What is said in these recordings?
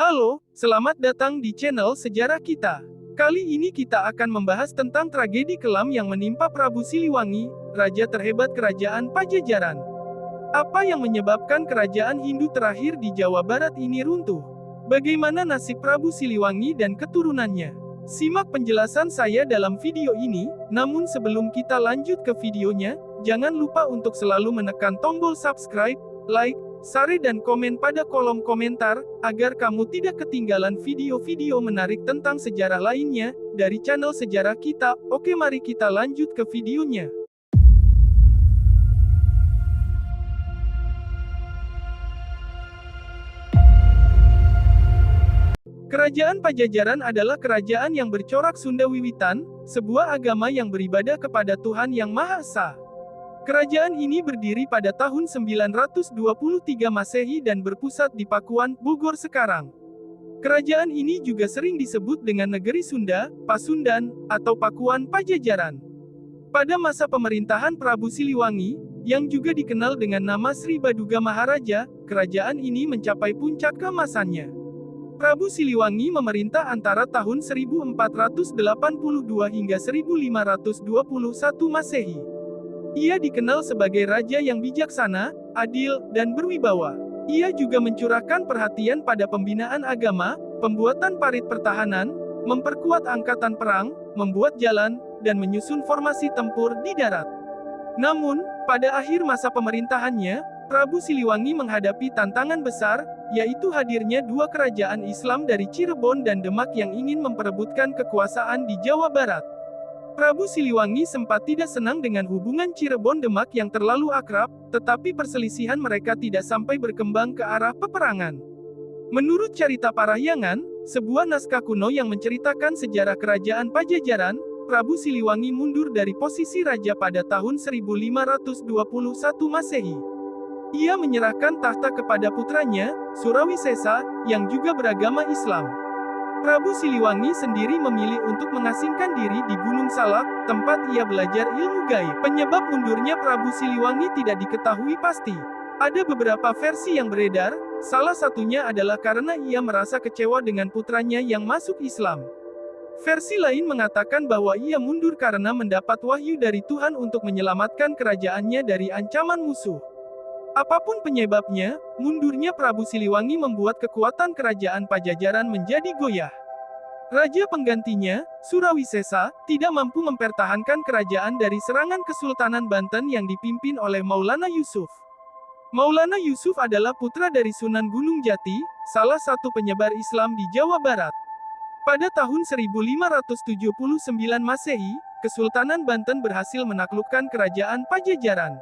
Halo, selamat datang di channel Sejarah Kita. Kali ini kita akan membahas tentang tragedi kelam yang menimpa Prabu Siliwangi, raja terhebat kerajaan Pajajaran. Apa yang menyebabkan kerajaan Hindu terakhir di Jawa Barat ini runtuh? Bagaimana nasib Prabu Siliwangi dan keturunannya? Simak penjelasan saya dalam video ini, namun sebelum kita lanjut ke videonya, jangan lupa untuk selalu menekan tombol subscribe, like, share dan komen pada kolom komentar, agar kamu tidak ketinggalan video-video menarik tentang sejarah lainnya, dari channel Sejarah Kita. Oke, mari kita lanjut ke videonya. Kerajaan Pajajaran adalah kerajaan yang bercorak Sunda Wiwitan, sebuah agama yang beribadah kepada Tuhan Yang Maha Esa. Kerajaan ini berdiri pada tahun 923 Masehi dan berpusat di Pakuan, Bogor sekarang. Kerajaan ini juga sering disebut dengan Negeri Sunda, Pasundan, atau Pakuan Pajajaran. Pada masa pemerintahan Prabu Siliwangi, yang juga dikenal dengan nama Sri Baduga Maharaja, kerajaan ini mencapai puncak keemasannya. Prabu Siliwangi memerintah antara tahun 1482 hingga 1521 Masehi. Ia dikenal sebagai raja yang bijaksana, adil, dan berwibawa. Ia juga mencurahkan perhatian pada pembinaan agama, pembuatan parit pertahanan, memperkuat angkatan perang, membuat jalan, dan menyusun formasi tempur di darat. Namun, pada akhir masa pemerintahannya, Prabu Siliwangi menghadapi tantangan besar, yaitu hadirnya dua kerajaan Islam dari Cirebon dan Demak yang ingin memperebutkan kekuasaan di Jawa Barat. Prabu Siliwangi sempat tidak senang dengan hubungan Cirebon-Demak yang terlalu akrab, tetapi perselisihan mereka tidak sampai berkembang ke arah peperangan. Menurut Carita Parahyangan, sebuah naskah kuno yang menceritakan sejarah kerajaan Pajajaran, Prabu Siliwangi mundur dari posisi raja pada tahun 1521 Masehi. Ia menyerahkan tahta kepada putranya, Surawisesa, yang juga beragama Islam. Prabu Siliwangi sendiri memilih untuk mengasingkan diri di Gunung Salak, tempat ia belajar ilmu gaib. Penyebab mundurnya Prabu Siliwangi tidak diketahui pasti. Ada beberapa versi yang beredar, salah satunya adalah karena ia merasa kecewa dengan putranya yang masuk Islam. Versi lain mengatakan bahwa ia mundur karena mendapat wahyu dari Tuhan untuk menyelamatkan kerajaannya dari ancaman musuh. Apapun penyebabnya, mundurnya Prabu Siliwangi membuat kekuatan kerajaan Pajajaran menjadi goyah. Raja penggantinya, Surawisesa, tidak mampu mempertahankan kerajaan dari serangan Kesultanan Banten yang dipimpin oleh Maulana Yusuf. Maulana Yusuf adalah putra dari Sunan Gunung Jati, salah satu penyebar Islam di Jawa Barat. Pada tahun 1579 Masehi, Kesultanan Banten berhasil menaklukkan kerajaan Pajajaran.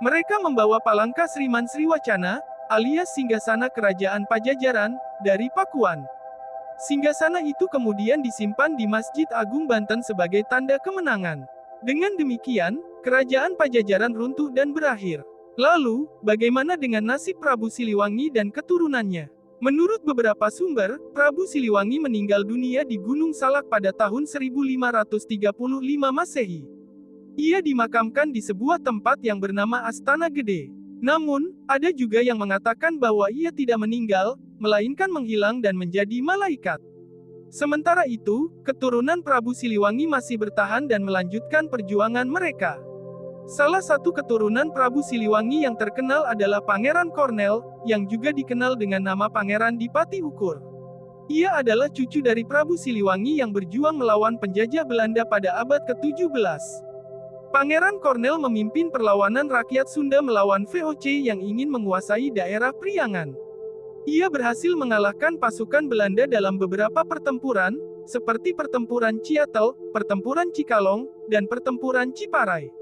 Mereka membawa Palangka Sriman Sriwacana, alias singgasana kerajaan Pajajaran, dari Pakuan. Singgasana itu kemudian disimpan di Masjid Agung Banten sebagai tanda kemenangan. Dengan demikian, kerajaan Pajajaran runtuh dan berakhir. Lalu, bagaimana dengan nasib Prabu Siliwangi dan keturunannya? Menurut beberapa sumber, Prabu Siliwangi meninggal dunia di Gunung Salak pada tahun 1535 Masehi. Ia dimakamkan di sebuah tempat yang bernama Astana Gede. Namun, ada juga yang mengatakan bahwa ia tidak meninggal, melainkan menghilang dan menjadi malaikat. Sementara itu, keturunan Prabu Siliwangi masih bertahan dan melanjutkan perjuangan mereka. Salah satu keturunan Prabu Siliwangi yang terkenal adalah Pangeran Kornel, yang juga dikenal dengan nama Pangeran Dipati Ukur. Ia adalah cucu dari Prabu Siliwangi yang berjuang melawan penjajah Belanda pada abad ke-17. Pangeran Kornel memimpin perlawanan rakyat Sunda melawan VOC yang ingin menguasai daerah Priangan. Ia berhasil mengalahkan pasukan Belanda dalam beberapa pertempuran, seperti pertempuran Ciatel, pertempuran Cikalong, dan pertempuran Ciparai.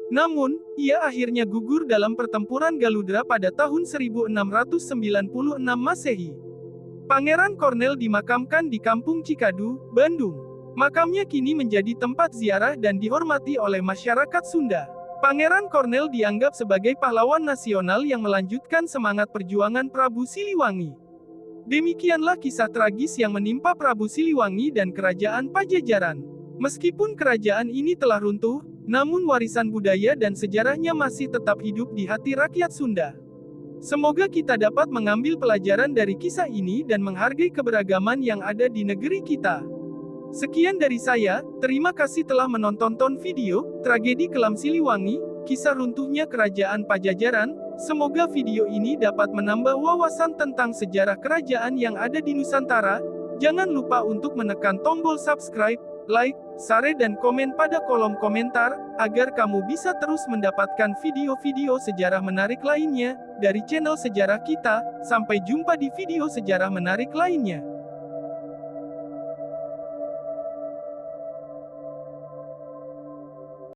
Namun, ia akhirnya gugur dalam pertempuran Galudra pada tahun 1696 Masehi. Pangeran Kornel dimakamkan di Kampung Cikadu, Bandung. Makamnya kini menjadi tempat ziarah dan dihormati oleh masyarakat Sunda. Pangeran Kornel dianggap sebagai pahlawan nasional yang melanjutkan semangat perjuangan Prabu Siliwangi. Demikianlah kisah tragis yang menimpa Prabu Siliwangi dan kerajaan Pajajaran. Meskipun kerajaan ini telah runtuh, namun warisan budaya dan sejarahnya masih tetap hidup di hati rakyat Sunda. Semoga kita dapat mengambil pelajaran dari kisah ini dan menghargai keberagaman yang ada di negeri kita. Sekian dari saya, terima kasih telah menonton video Tragedi Kelam Siliwangi, kisah runtuhnya Kerajaan Pajajaran. Semoga video ini dapat menambah wawasan tentang sejarah kerajaan yang ada di Nusantara. Jangan lupa untuk menekan tombol subscribe, like, share dan komen pada kolom komentar, agar kamu bisa terus mendapatkan video-video sejarah menarik lainnya, dari channel sejarah kita. Sampai jumpa di video sejarah menarik lainnya.